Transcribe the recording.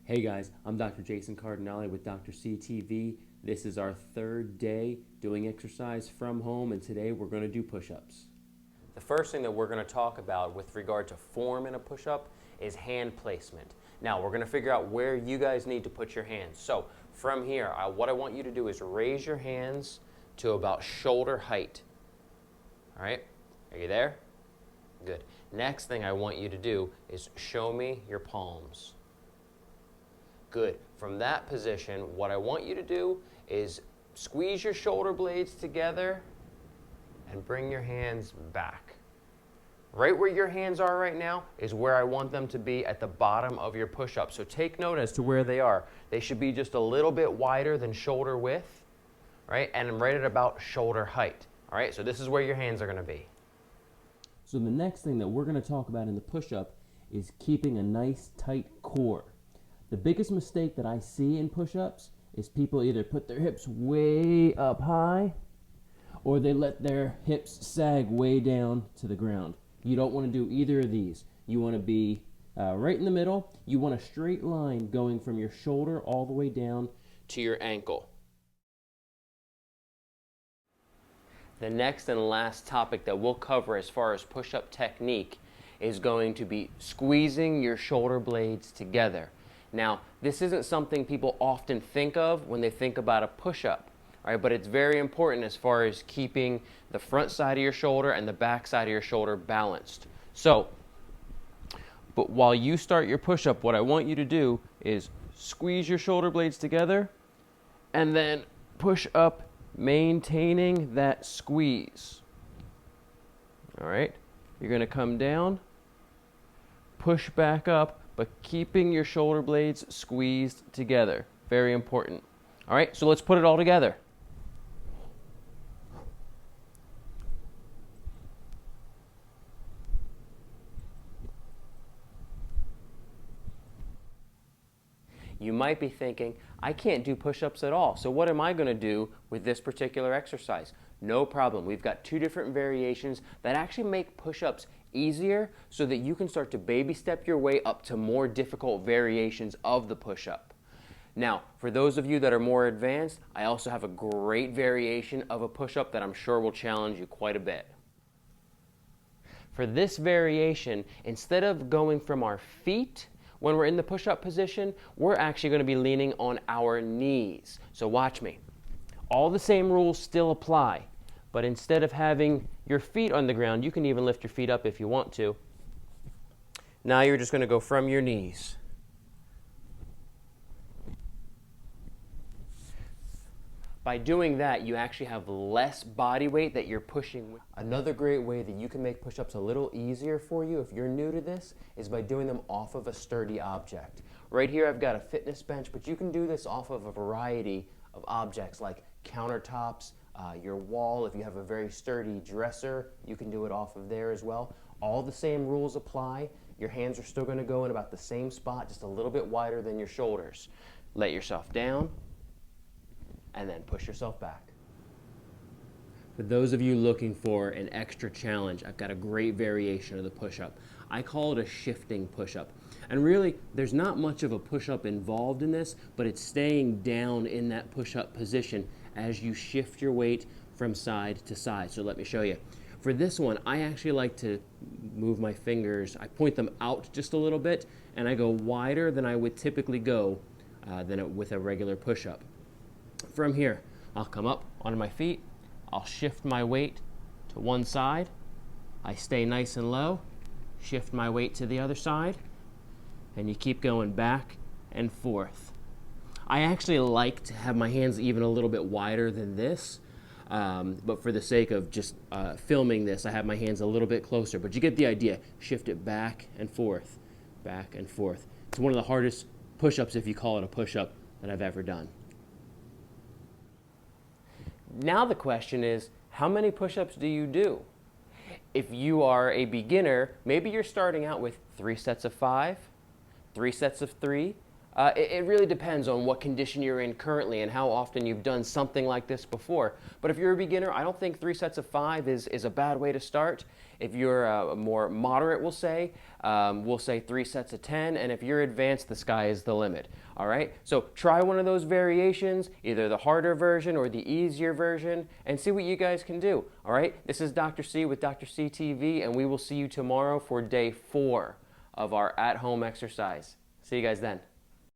Hey guys, I'm Dr. Jason Cardinale with Dr. CTV. This is our third day doing exercise from home, and today we're going to do push-ups. The first thing that we're going to talk about with regard to form in a push-up is hand placement. Now, we're going to figure out where you guys need to put your hands. So, from here, what I want you to do is raise your hands to about shoulder height. All right? Are you there? Good. Next thing I want you to do is show me your palms. Good. From that position, what I want you to do is squeeze your shoulder blades together and bring your hands back. Right where your hands are right now is where I want them to be at the bottom of your push-up. So take note as to where they are. They should be just a little bit wider than shoulder width, right? And right at about shoulder height. All right, so this is where your hands are going to be. So the next thing that we're going to talk about in the push-up is keeping a nice tight core. The biggest mistake that I see in push-ups is people either put their hips way up high or they let their hips sag way down to the ground. You don't want to do either of these. You want to be right in the middle. You want a straight line going from your shoulder all the way down to your ankle. The next and last topic that we'll cover as far as push-up technique is going to be squeezing your shoulder blades together. Now, this isn't something people often think of when they think about a push-up, right? But it's very important as far as keeping the front side of your shoulder and the back side of your shoulder balanced. But while you start your push-up, what I want you to do is squeeze your shoulder blades together and then push up, maintaining that squeeze. All right? You're going to come down, push back up, but keeping your shoulder blades squeezed together. Very important. All right, so let's put it all together. You might be thinking, I can't do push-ups at all, so what am I going to do with this particular exercise? No problem. We've got two different variations that actually make push-ups easier so that you can start to baby step your way up to more difficult variations of the push-up. Now, for those of you that are more advanced, I also have a great variation of a push-up that I'm sure will challenge you quite a bit. For this variation, instead of going from our feet when we're in the push-up position, we're actually going to be leaning on our knees. So watch me. All the same rules still apply, but instead of having your feet on the ground, you can even lift your feet up if you want to. Now you're just going to go from your knees. By doing that, you actually have less body weight that you're pushing with. Another great way that you can make push-ups a little easier for you if you're new to this is by doing them off of a sturdy object. Right here I've got a fitness bench, but you can do this off of a variety of objects like countertops, your wall. If you have a very sturdy dresser, you can do it off of there as well. All the same rules apply. Your hands are still going to go in about the same spot, just a little bit wider than your shoulders. Let yourself down and then push yourself back. For those of you looking for an extra challenge, I've got a great variation of the push-up. I call it a shifting push-up. And really, there's not much of a push-up involved in this, but it's staying down in that push-up position as you shift your weight from side to side. So let me show you. For this one, I actually like to move my fingers. I point them out just a little bit, and I go wider than I would typically go with a regular push-up. From here, I'll come up onto my feet. I'll shift my weight to one side. I stay nice and low. Shift my weight to the other side. And you keep going back and forth. I actually like to have my hands even a little bit wider than this. But for the sake of just filming this, I have my hands a little bit closer. But you get the idea. Shift it back and forth, back and forth. It's one of the hardest push-ups, if you call it a push-up, that I've ever done. Now the question is, how many push-ups do you do? If you are a beginner, maybe you're starting out with 3 sets of 5, 3 sets of 3. It really depends on what condition you're in currently and how often you've done something like this before. But if you're a beginner, I don't think 3 sets of 5 is a bad way to start. If you're more moderate, we'll say 3 sets of 10. And if you're advanced, the sky is the limit. All right? So try one of those variations, either the harder version or the easier version, and see what you guys can do. All right? This is Dr. C with Dr. C TV, and we will see you tomorrow for day 4 of our at-home exercise. See you guys then.